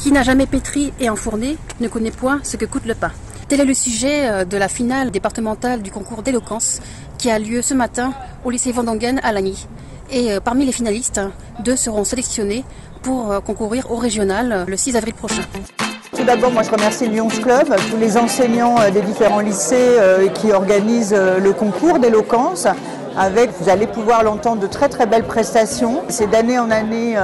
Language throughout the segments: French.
Qui n'a jamais pétri et enfourné ne connaît point ce que coûte le pain. Tel est le sujet de la finale départementale du concours d'éloquence qui a lieu ce matin au lycée Vandongen à Lagny. Et parmi les finalistes, 2 seront sélectionnés pour concourir au régional le 6 avril prochain. Tout d'abord, moi je remercie le Lions Club, tous les enseignants des différents lycées qui organisent le concours d'éloquence. Vous allez pouvoir l'entendre, de très très belles prestations. C'est d'année en année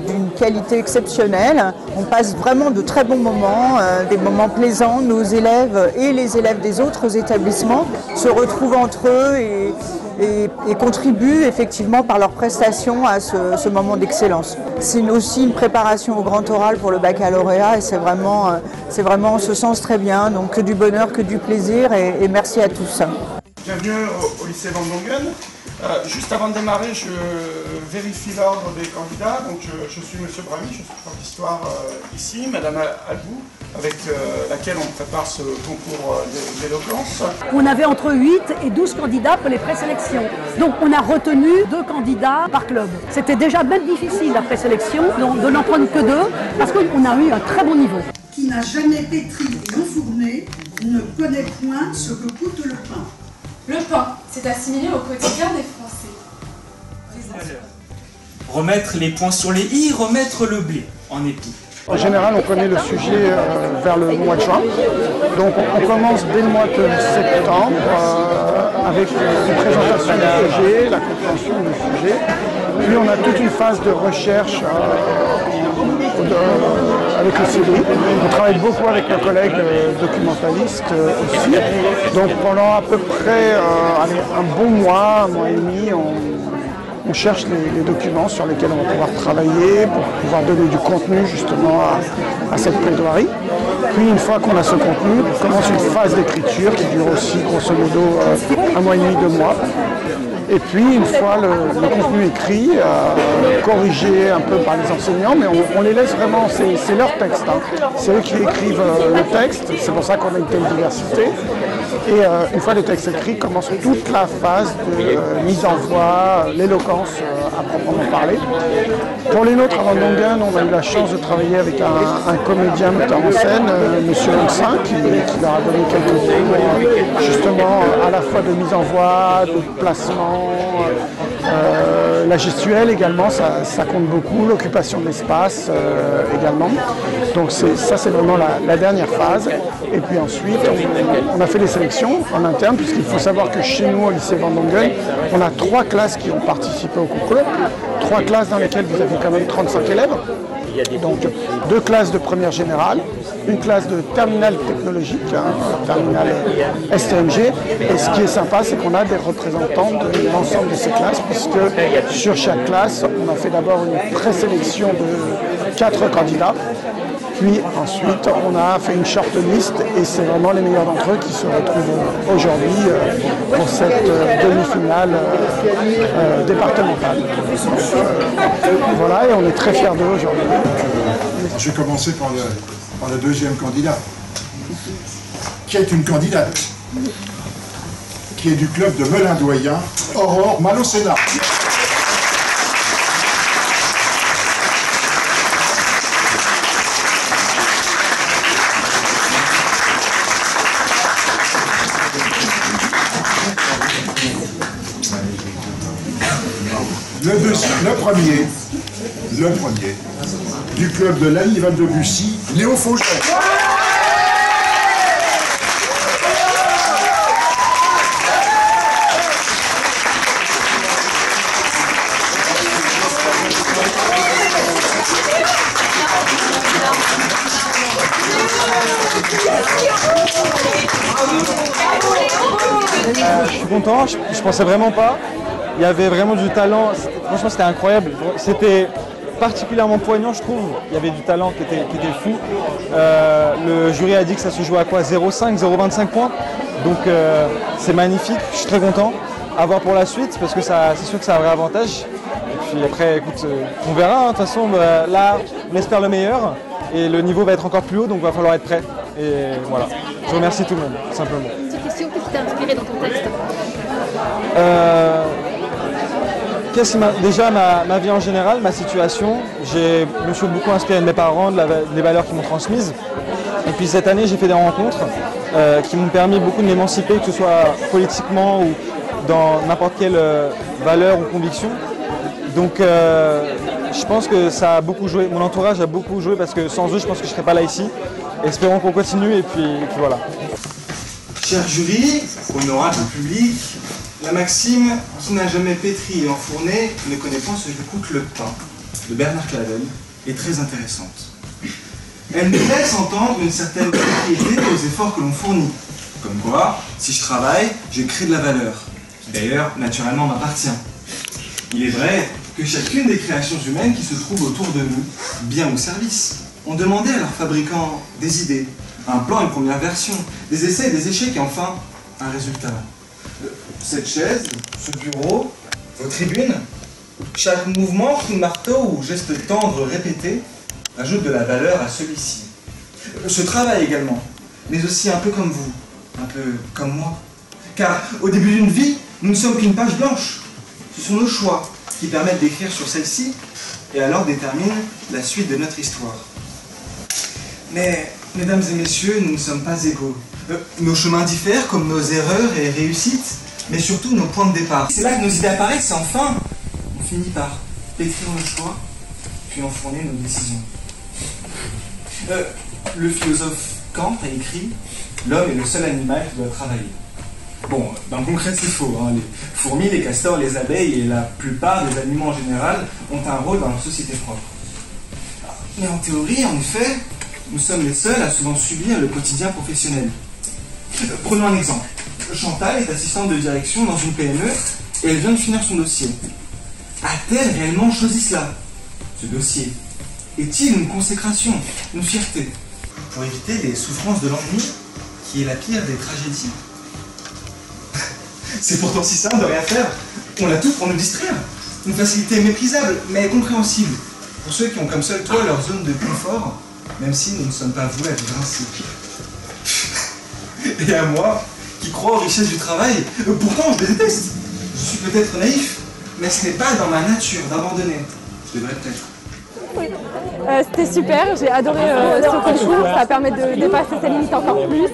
d'une qualité exceptionnelle. On passe vraiment de très bons moments, des moments plaisants. Nos élèves et les élèves des autres établissements se retrouvent entre eux et contribuent effectivement par leurs prestations à ce moment d'excellence. C'est aussi une préparation au grand oral pour le baccalauréat et c'est vraiment en ce sens très bien. Donc que du bonheur, que du plaisir et merci à tous. Bienvenue au lycée Vandongen. Juste avant de démarrer, je vérifie l'ordre des candidats. Donc je suis Monsieur Brami, je suis prof d'histoire ici, Madame Albou, avec laquelle on prépare ce concours d'éloquence. On avait entre 8 et 12 candidats pour les présélections. Donc on a retenu 2 candidats par club. C'était déjà même difficile la présélection, donc de n'en prendre que 2, parce qu'on a eu un très bon niveau. Qui n'a jamais pétri et enfourné ne connaît point ce que coûte le pain. Le pain, c'est assimilé au quotidien des Français. Remettre les points sur les i, remettre le blé en épi. En général, on connaît le sujet vers le mois de juin. Donc on commence dès le mois de septembre avec une présentation du sujet, la compréhension du sujet. Puis on a toute une phase de recherche avec le CDI. On travaille beaucoup avec nos collègues documentalistes aussi. Donc pendant à peu près un bon mois, un mois et demi, on cherche les documents sur lesquels on va pouvoir travailler pour pouvoir donner du contenu justement à cette plaidoirie. Puis une fois qu'on a ce contenu, on commence une phase d'écriture qui dure aussi grosso modo un mois et demi, 2 mois. Et puis une fois le contenu écrit, corrigé un peu par les enseignants, mais on les laisse vraiment, c'est leur texte. Hein. C'est eux qui écrivent le texte, c'est pour ça qu'on a une telle diversité. Et une fois le texte écrit, commence toute la phase de mise en voix, l'éloquence à proprement parler. Pour les nôtres à Vandongen, on a eu la chance de travailler avec un comédien metteur en scène, M. Lonsin, qui leur a donné quelques cours justement à la fois de mise en voix, de placement, la gestuelle également, ça compte beaucoup, l'occupation de l'espace également. Donc ça c'est vraiment la dernière phase. Et puis ensuite, on a fait les sélections en interne, puisqu'il faut savoir que chez nous, au lycée Vandongen, on a 3 classes qui ont participé au concours. 3 classes dans lesquelles vous avez quand même 35 élèves. Donc 2 classes de première générale, une classe de terminale technologique, terminale STMG. Et ce qui est sympa, c'est qu'on a des représentants de l'ensemble de ces classes, puisque sur chaque classe, on a fait d'abord une présélection de 4 candidats. Puis ensuite, on a fait une shortlist et c'est vraiment les meilleurs d'entre eux qui se retrouvent aujourd'hui pour cette demi-finale départementale. Voilà, et on est très fiers d'eux aujourd'hui. Je vais commencer par le deuxième candidat, qui est une candidate, qui est du club de Melun-Doyen, Aurore Malocena. Le premier, du club de Lagny-Val de Bussy, Léo Fauget. Je suis content, je pensais vraiment pas. Il y avait vraiment du talent, franchement c'était incroyable. C'était particulièrement poignant, je trouve. Il y avait du talent qui était fou. Le jury a dit que ça se jouait à quoi, 0,5, 0,25 points. Donc c'est magnifique, je suis très content. À voir pour la suite, parce que c'est sûr que ça a un vrai avantage. Et puis après, écoute, on verra. De toute façon, là, on espère le meilleur. Et le niveau va être encore plus haut, donc il va falloir être prêt. Et voilà. Je remercie tout le monde, tout simplement. Une petite question, qu'est-ce qui t'a inspiré dans ton texte? Déjà, ma vie en général, ma situation, je me suis beaucoup inspiré de mes parents, des valeurs qu'ils m'ont transmises. Et puis cette année, j'ai fait des rencontres qui m'ont permis beaucoup de m'émanciper, que ce soit politiquement ou dans n'importe quelle valeur ou conviction. Donc je pense que ça a beaucoup joué, mon entourage a beaucoup joué parce que sans eux, je pense que je ne serais pas là ici. Espérons qu'on continue et puis voilà. Cher jury, honorable public, la maxime « Qui n'a jamais pétri et enfourné ne connaît pas ce que coûte le pain » de Bernard Clavel est très intéressante. Elle nous laisse entendre une certaine propriété aux efforts que l'on fournit. Comme quoi, si je travaille, je crée de la valeur, qui d'ailleurs naturellement m'appartient. Il est vrai que chacune des créations humaines qui se trouvent autour de nous, bien ou service, ont demandé à leurs fabricants des idées, un plan, une première version, des essais et des échecs et enfin un résultat. Cette chaise, ce bureau, vos tribunes, chaque mouvement, coup de marteau ou geste tendre répété ajoute de la valeur à celui-ci. Ce travail également, mais aussi un peu comme vous, un peu comme moi. Car au début d'une vie, nous ne sommes qu'une page blanche. Ce sont nos choix qui permettent d'écrire sur celle-ci et alors déterminent la suite de notre histoire. Mais, mesdames et messieurs, nous ne sommes pas égaux. Nos chemins diffèrent comme nos erreurs et réussites, mais surtout nos points de départ. C'est là que nos idées apparaissent et enfin, on finit par pétrir nos choix, puis enfourner nos décisions. Le philosophe Kant a écrit « L'homme est le seul animal qui doit travailler ». Bon, dans le concret c'est faux, hein. Les fourmis, les castors, les abeilles et la plupart des animaux en général ont un rôle dans la société propre. Mais en théorie, en effet, nous sommes les seuls à souvent subir le quotidien professionnel. Prenons un exemple. Chantal est assistante de direction dans une PME et elle vient de finir son dossier. A-t-elle réellement choisi cela? Ce dossier est-il une consécration, une fierté? Pour éviter les souffrances de l'ennui, qui est la pire des tragédies. C'est pourtant si simple de rien faire. On a tout pour nous distraire. Une facilité méprisable, mais compréhensible. Pour ceux qui ont comme seul toit leur zone de confort, même si nous ne sommes pas voués à vivre ainsi. Et à moi, qui crois aux richesses du travail, pourtant je les déteste. Je suis peut-être naïf, mais ce n'est pas dans ma nature d'abandonner. Je devrais peut-être. Oui. C'était super, j'ai adoré ce concours, ça permet de dépasser ses limites encore plus.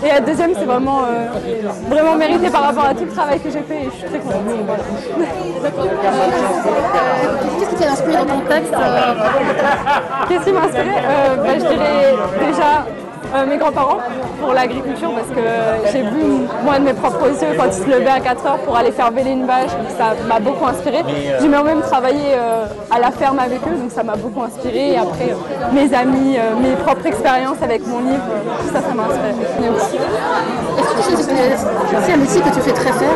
Et la deuxième, c'est vraiment mérité par rapport à tout le travail que j'ai fait et je suis très contente. Voilà. Qu'est-ce qui t'a inspiré dans ton texte? Qu'est-ce qui m'a inspiré? Je dirais déjà mes grands-parents pour l'agriculture parce que j'ai vu moi de mes propres yeux quand ils se levaient à 4 heures pour aller faire bêler une vache, donc ça m'a beaucoup inspiré. J'ai même travaillé à la ferme avec eux, donc ça m'a beaucoup inspiré. Et après, mes amis, mes propres expériences avec mon livre, tout ça, ça m'a inspiré. Est-ce que c'est un métier que tu fais très faire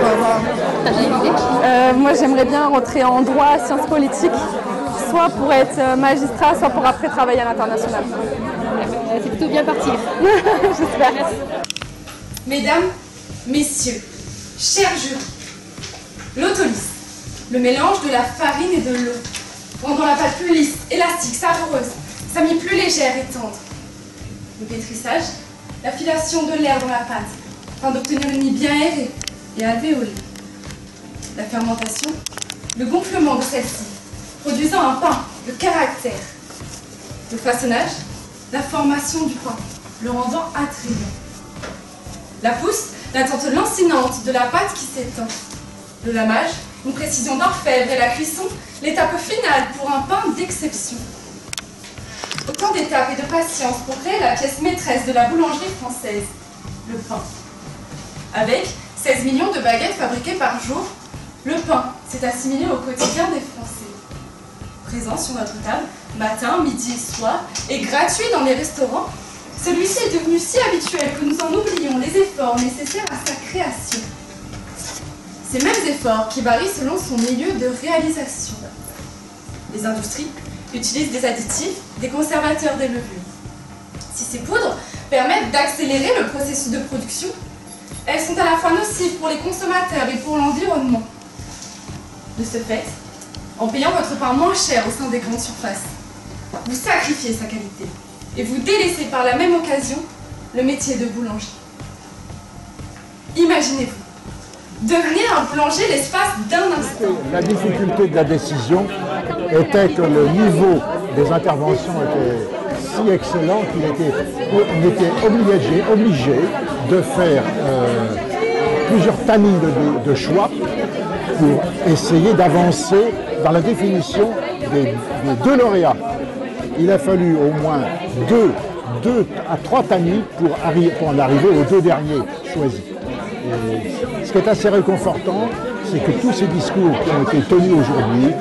moi, j'aimerais bien rentrer en droit, sciences politiques, soit pour être magistrat, soit pour après travailler à l'international. C'est plutôt bien parti. J'espère. Mesdames, messieurs, chers jurys, l'autolyse, le mélange de la farine et de l'eau, rendant la pâte plus lisse, élastique, savoureuse, sa mie plus légère et tendre. Le pétrissage, la filation de l'air dans la pâte, afin d'obtenir une mie bien aérée et alvéolée. La fermentation, le gonflement de celle-ci, produisant un pain de caractère. Le façonnage, la formation du pain, le rendant attrayant. La pousse, l'attente lancinante de la pâte qui s'étend. Le lamage, une précision d'orfèvre et la cuisson, l'étape finale pour un pain d'exception. Autant d'étapes et de patience pour créer la pièce maîtresse de la boulangerie française, le pain. Avec 16 millions de baguettes fabriquées par jour, le pain s'est assimilé au quotidien des Français. Présent sur notre table, matin, midi et soir, et gratuit dans les restaurants, celui-ci est devenu si habituel que nous en oublions les efforts nécessaires à sa création. Ces mêmes efforts qui varient selon son milieu de réalisation. Les industries utilisent des additifs, des conservateurs, des levures. Si ces poudres permettent d'accélérer le processus de production, elles sont à la fois nocives pour les consommateurs et pour l'environnement. De ce fait, en payant votre pain moins cher au sein des grandes surfaces, vous sacrifiez sa qualité et vous délaissez par la même occasion le métier de boulanger. Imaginez-vous, devenait un plongée l'espace d'un instant. La difficulté de la décision était que le niveau des interventions était si excellent qu'on était obligé de faire plusieurs tamis de choix pour essayer d'avancer dans la définition des deux lauréats. Il a fallu au moins 2 à 3 tamis pour en arriver aux 2 derniers choisis. Et ce qui est assez réconfortant, c'est que tous ces discours qui ont été tenus aujourd'hui,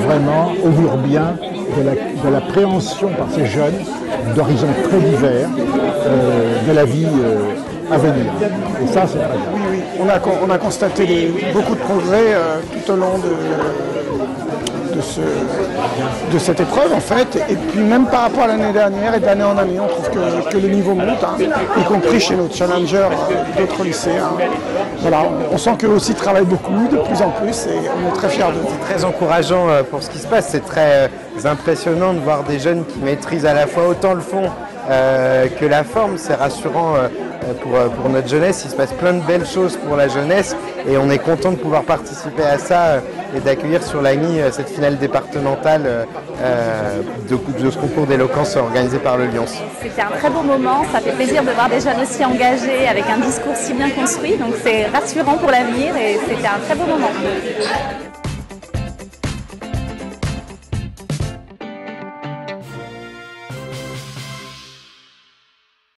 vraiment augurent bien de la préhension par ces jeunes d'horizons très divers de la vie à venir. Et ça, c'est très bien. Oui, on a constaté beaucoup de progrès tout au long de cette épreuve en fait, et puis même par rapport à l'année dernière et d'année en année, on trouve que le niveau monte, hein, y compris chez nos challengers d'autres lycées. Hein. Voilà, on sent qu'eux aussi travaillent beaucoup, de plus en plus, et on est très fiers d'eux. C'est très encourageant pour ce qui se passe, c'est très impressionnant de voir des jeunes qui maîtrisent à la fois autant le fond que la forme. C'est rassurant pour notre jeunesse, il se passe plein de belles choses pour la jeunesse et on est content de pouvoir participer à ça et d'accueillir sur l'ANI cette finale départementale de ce concours d'éloquence organisé par le Lyons. C'était un très beau moment, ça fait plaisir de voir des jeunes aussi engagés avec un discours si bien construit, donc c'est rassurant pour l'avenir et c'était un très beau moment.